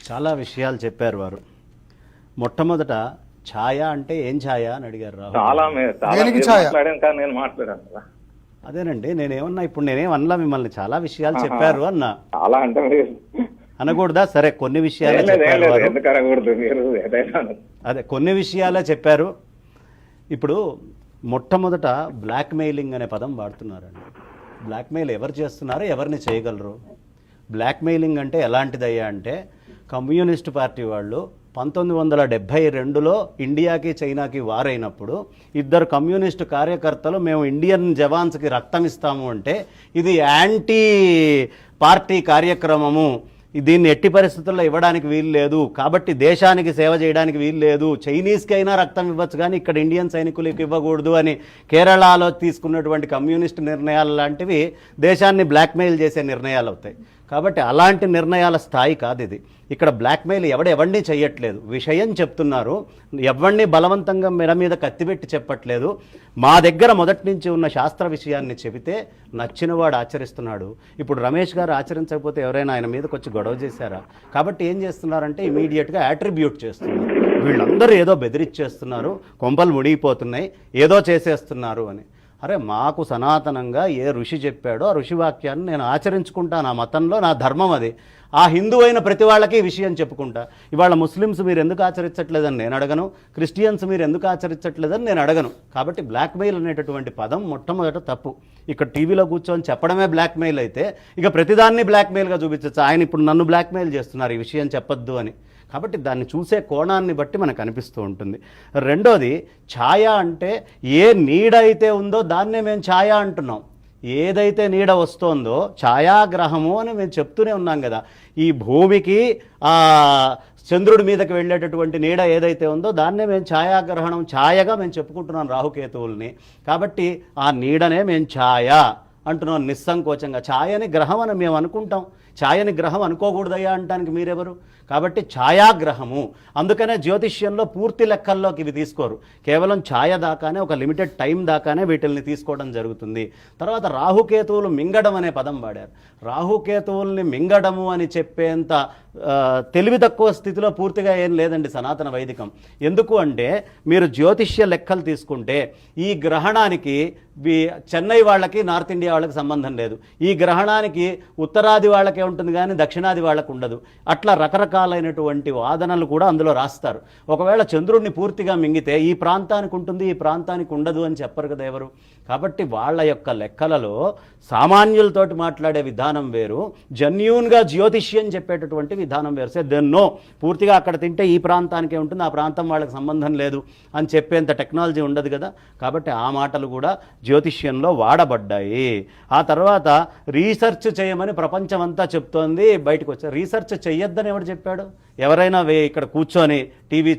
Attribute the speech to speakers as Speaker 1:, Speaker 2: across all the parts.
Speaker 1: చాలా విషయాలు చెప్పారు వారు. మొట్టమొదట ఛాయ అంటే ఏం ఛాయ అని అడిగారు రాహుల్.
Speaker 2: చాలా మాట్లాడాను కానీ నేను మాట్లాడాను కదా.
Speaker 1: అదేనండి నేనేమన్నా, ఇప్పుడు నేనేం అనలా మిమ్మల్ని, చాలా విషయాలు చెప్పారు అన్నా.
Speaker 2: చాలా అంటే
Speaker 1: అనకూడదా? సరే కొన్ని విషయాలే చెప్పారు వారు.
Speaker 2: ఎందుకు అనకూడదు? మీరు ఏదైనా
Speaker 1: అదే కొన్ని విషయాలే చెప్పారు. ఇప్పుడు మొట్టమొదట బ్లాక్ మెయిలింగ్ అనే పదం వాడుతున్నారండి. బ్లాక్మెయిల్ ఎవరు చేస్తున్నారు, ఎవరిని చేయగలరు? బ్లాక్మెయిలింగ్ అంటే ఎలాంటిదయ్యా అంటే, కమ్యూనిస్ట్ పార్టీ వాళ్ళు 1972లో ఇండియాకి చైనాకి వారైనప్పుడు ఇద్దరు కమ్యూనిస్టు కార్యకర్తలు మేము ఇండియన్ జవాన్స్కి రక్తం ఇస్తాము అంటే ఇది యాంటీ పార్టీ కార్యక్రమము, దీన్ని ఎట్టి పరిస్థితుల్లో ఇవ్వడానికి వీలు లేదు, కాబట్టి దేశానికి సేవ చేయడానికి వీలు లేదు, చైనీస్కి అయినా రక్తం ఇవ్వచ్చు కానీ ఇక్కడ ఇండియన్ సైనికులకు ఇవ్వకూడదు అని కేరళలో తీసుకున్నటువంటి కమ్యూనిస్ట్ నిర్ణయాలు లాంటివి దేశాన్ని బ్లాక్మెయిల్ చేసే నిర్ణయాలు అవుతాయి. కాబట్టి అలాంటి నిర్ణయాల స్థాయి కాదు ఇది. ఇక్కడ బ్లాక్మెయిల్ ఎవరిని చేయట్లేదు, విషయం చెప్తున్నారు, ఎవరిని బలవంతంగా మెడ మీద కత్తిపెట్టి చెప్పట్లేదు. మా దగ్గర మొదటి నుంచి ఉన్న శాస్త్ర విషయాన్ని చెబితే నచ్చినవాడు ఆచరిస్తున్నాడు. ఇప్పుడు రమేష్ గారు ఆచరించకపోతే ఎవరైనా ఆయన మీదకి వచ్చి గొడవ చేశారా? కాబట్టి ఏం చేస్తున్నారంటే ఇమీడియట్గా అట్రిబ్యూట్ చేస్తున్నారు, వీళ్ళందరూ ఏదో బెదిరిచ్చేస్తున్నారు, కొంపలు మునిగిపోతున్నాయి, ఏదో చేసేస్తున్నారు అని. అరే మాకు సనాతనంగా ఏ ఋషి చెప్పాడో ఆ ఋషి వాక్యాన్ని నేను ఆచరించుకుంటాను, ఆ మతంలో నా ధర్మం అది. ఆ హిందూ అయిన ప్రతి వాళ్ళకి ఈ విషయం చెప్పుకుంటా. ఇవాళ ముస్లిమ్స్ మీరు ఎందుకు ఆచరించట్లేదని నేను అడగను, క్రిస్టియన్స్ మీరు ఎందుకు ఆచరించట్లేదని నేను అడగను. కాబట్టి బ్లాక్మెయిల్ అనేటటువంటి పదం మొట్టమొదట తప్పు. ఇక్కడ టీవీలో కూర్చొని చెప్పడమే బ్లాక్మెయిల్ అయితే ఇక ప్రతిదాన్ని బ్లాక్మెయిల్గా చూపించచ్చు. ఆయన ఇప్పుడు నన్ను బ్లాక్మెయిల్ చేస్తున్నారు ఈ విషయం చెప్పొద్దు అని. కాబట్టి దాన్ని చూసే కోణాన్ని బట్టి మనకు అనిపిస్తూ ఉంటుంది. రెండోది, ఛాయ అంటే ఏ నీడ అయితే ఉందో దాన్నే మేము ఛాయ అంటున్నాం. ఏదైతే నీడ వస్తోందో ఛాయాగ్రహము అని మేము చెప్తూనే ఉన్నాం కదా. ఈ భూమికి చంద్రుడి మీదకి వెళ్ళేటటువంటి నీడ ఏదైతే ఉందో దాన్నే మేము ఛాయాగ్రహణం, ఛాయగా మేము చెప్పుకుంటున్నాం రాహుకేతువుల్ని. కాబట్టి ఆ నీడనే మేము ఛాయ అంటున్నాం నిస్సంకోచంగా. ఛాయని గ్రహం అని మేము అనుకుంటాం, ఛాయని గ్రహం అనుకోకూడదయ్యా అంటానికి మీరెవరు? కాబట్టి ఛాయాగ్రహము. అందుకనే జ్యోతిష్యంలో పూర్తి లెక్కల్లోకి ఇవి తీసుకోరు, కేవలం ఛాయ దాకానే, ఒక లిమిటెడ్ టైం దాకానే వీటిల్ని తీసుకోవడం జరుగుతుంది. తర్వాత రాహుకేతువులు మింగడం అనే పదం వాడారు. రాహుకేతువుల్ని మింగడము అని చెప్పేంత తెలివి తక్కువ స్థితిలో పూర్తిగా ఏం లేదండి సనాతన వైదికం. ఎందుకు అంటే మీరు జ్యోతిష్య లెక్కలు తీసుకుంటే ఈ గ్రహణానికి చెన్నై వాళ్ళకి నార్త్ ఇండియా వాళ్ళకి సంబంధం లేదు, ఈ గ్రహణానికి ఉత్తరాది వాళ్ళకే ఉంటుంది కానీ దక్షిణాది వాళ్ళకు ఉండదు. అట్లా రకరకాలైనటువంటి వాదనలు కూడా అందులో రాస్తారు. ఒకవేళ చంద్రుడిని పూర్తిగా మింగితే ఈ ప్రాంతానికి ఉంటుంది, ఈ ప్రాంతానికి ఉండదు అని చెప్పరు కదా ఎవరు. కాబట్టి వాళ్ళ యొక్క లెక్కలలో సామాన్యులతోటి మాట్లాడే విధానం వేరు, జెన్యూన్గా జ్యోతిష్యం చెప్పేటటువంటి విధానం వేరు. సే దెన్నో పూర్తిగా అక్కడ తింటే ఈ ప్రాంతానికే ఉంటుంది, ఆ ప్రాంతం వాళ్ళకి సంబంధం లేదు అని చెప్పేంత టెక్నాలజీ ఉండదు కదా. కాబట్టి ఆ మాటలు కూడా జ్యోతిష్యంలో వాడబడ్డాయి. ఆ తర్వాత రీసెర్చ్ చేయమని ప్రపంచం అంతా చెప్తోంది, బయటకు వచ్చారు. రీసెర్చ్ చెయ్యొద్దని ఎవడు చెప్పాడు? ఎవరైనా ఇక్కడ కూర్చొని టీవీ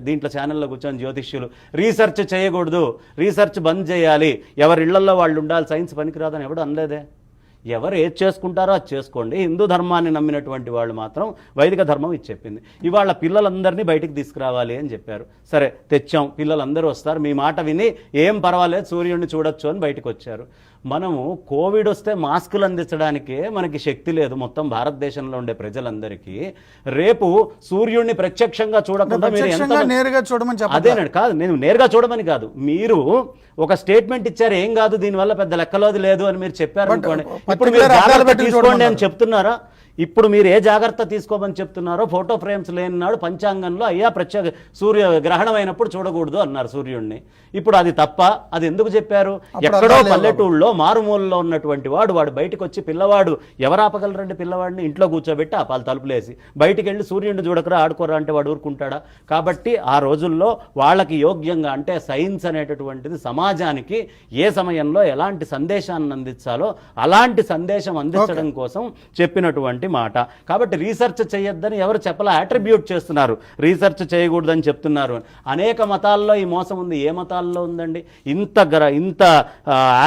Speaker 1: దీంట్లో ఛానల్లో కూర్చొని జ్యోతిష్యులు రీసెర్చ్ చేయకూడదు, రీసెర్చ్ బంద్ చేయాలి, ఎవరి ఇళ్లలో వాళ్ళు ఉండాలి, సైన్స్ పనికిరాదని ఎవడు అనలేదే. ఎవరు ఏది చేసుకుంటారో అది చేసుకోండి. హిందూ ధర్మాన్ని నమ్మినటువంటి వాళ్ళు మాత్రం వైదిక ధర్మం ఇది చెప్పింది. ఇవాళ పిల్లలందరినీ బయటికి తీసుకురావాలి అని చెప్పారు. సరే తెచ్చాం, పిల్లలందరూ వస్తారు, మీ మాట విని ఏం పర్వాలేదు సూర్యుడిని చూడొచ్చు అని బయటకు వచ్చారు. మనము కోవిడ్ వస్తే మాస్కులు అందించడానికే మనకి శక్తి లేదు మొత్తం భారతదేశంలో ఉండే ప్రజలందరికీ. రేపు సూర్యుడిని ప్రత్యక్షంగా చూడకుండా
Speaker 3: నేరుగా చూడమని
Speaker 1: అదేనండి, కాదు నేను నేరుగా చూడమని కాదు, మీరు ఒక స్టేట్మెంట్ ఇచ్చారు ఏం కాదు దీనివల్ల పెద్ద లెక్కలోది లేదు అని మీరు చెప్పారు అనుకోండి. ఇప్పుడు మీరు జాగ్రత్త తీసుకోండి అని చెప్తున్నారా? ఇప్పుడు మీరు ఏ జాగ్రత్త తీసుకోమని చెప్తున్నారో, ఫోటో ఫ్రేమ్స్ లేని నాడు పంచాంగంలో అయ్యా ప్రత్యేక సూర్య గ్రహణం అయినప్పుడు చూడకూడదు అన్నారు సూర్యుడిని. ఇప్పుడు అది తప్ప? అది ఎందుకు చెప్పారు? ఎక్కడో పల్లెటూళ్ళలో మారుమూలలో ఉన్నటువంటి వాడు బయటకు వచ్చి, పిల్లవాడు ఎవరు ఆపగలరండి? పిల్లవాడిని ఇంట్లో కూర్చోబెట్టి ఆపాలి తలుపులేసి, బయటికి వెళ్ళి సూర్యుడిని చూడకరా ఆడుకోరా అంటే వాడు ఊరుకుంటాడా? కాబట్టి ఆ రోజుల్లో వాళ్ళకి యోగ్యంగా, అంటే సైన్స్ అనేటటువంటిది సమాజానికి ఏ సమయంలో ఎలాంటి సందేశాన్ని అందించాలో అలాంటి సందేశం అందించడం కోసం చెప్పినటువంటి మాట. కాబట్టి రీసెర్చ్ చేయొద్దని ఎవరు చెప్పలా, అట్రిబ్యూట్ చేస్తున్నారు, రీసెర్చ్ చేయకూడదని చెప్తున్నారు. అనేక మతాల్లో ఈ మోసం ఉంది. ఏ మతాల్లో ఉందండి? ఇంత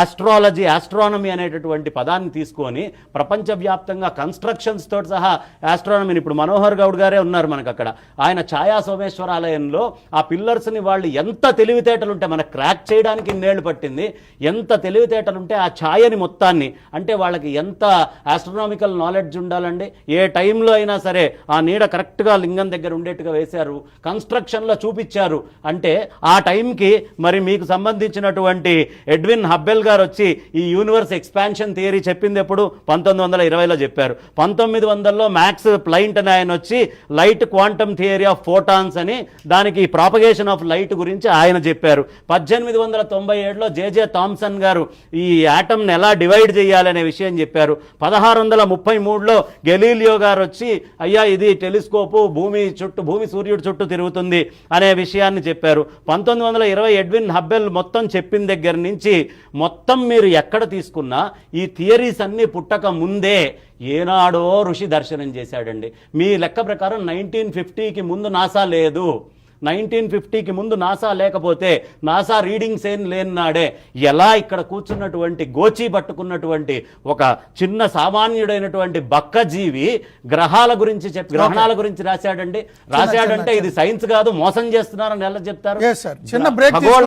Speaker 1: ఆస్ట్రాలజీ, ఆస్ట్రానమీ అనేటటువంటి పదాన్ని తీసుకొని ప్రపంచవ్యాప్తంగా కన్స్ట్రక్షన్స్ తోటి సహా ఆస్ట్రానమీని, ఇప్పుడు మనోహర్ గౌడ్ గారే ఉన్నారు మనకు అక్కడ, ఆయన ఛాయా సోమేశ్వరాలయంలో ఆ పిల్లర్స్ని వాళ్ళు ఎంత తెలివితేటలుంటే, మనకు క్రాక్ చేయడానికి ఇన్నేళ్లు పట్టింది, ఎంత తెలివితేటలుంటే ఆ ఛాయని మొత్తాన్ని, అంటే వాళ్ళకి ఎంత ఆస్ట్రానామికల్ నాలెడ్జ్ ఉండాలి చెప్పాలండి? ఏ టైంలో అయినా సరే ఆ నీడ కరెక్ట్గా లింగం దగ్గర ఉండేట్టుగా వేశారు, కన్స్ట్రక్షన్లో చూపించారు అంటే ఆ టైంకి మరి మీకు సంబంధించినటువంటి ఎడ్విన్ హబ్బెల్ గారు వచ్చి ఈ యూనివర్స్ ఎక్స్పాన్షన్ థియరీ చెప్పింది ఎప్పుడు? 1920లో చెప్పారు. 1900లో మ్యాక్స్ ప్లైంట్ అని ఆయన వచ్చి light quantum theory of photons అని దానికి ప్రాపగేషన్ ఆఫ్ లైట్ గురించి ఆయన చెప్పారు. 1897లో జేజే థామ్సన్ గారు ఈ యాటమ్ని ఎలా డివైడ్ చేయాలనే విషయం చెప్పారు. 1633లో గెలీలియో గారు వచ్చి అయ్యా ఇది టెలిస్కోపు భూమి సూర్యుడి చుట్టూ తిరుగుతుంది అనే విషయాన్ని చెప్పారు. 1920 ఎడ్విన్ హబ్బెల్ మొత్తం చెప్పిన దగ్గర నుంచి మొత్తం మీరు ఎక్కడ తీసుకున్నా ఈ థియరీస్ అన్నీ పుట్టక ముందే ఏనాడో ఋషి దర్శనం చేశాడండి. మీ లెక్క ప్రకారం 1950కి ముందు నాసా లేదు. 1950కి ముందు నాసా లేకపోతే నాసా రీడింగ్స్ ఏం లేనాడే ఎలా ఇక్కడ కూర్చున్నటువంటి గోచి పట్టుకున్నటువంటి ఒక చిన్న సామాన్యుడైనటువంటి బక్కజీవి గ్రహాల గురించి గ్రహణాల గురించి రాశాడంటే ఇది సైన్స్ కాదు, మోసం చేస్తున్నారని ఎలా చెప్తారు?
Speaker 3: చిన్న బ్రేక్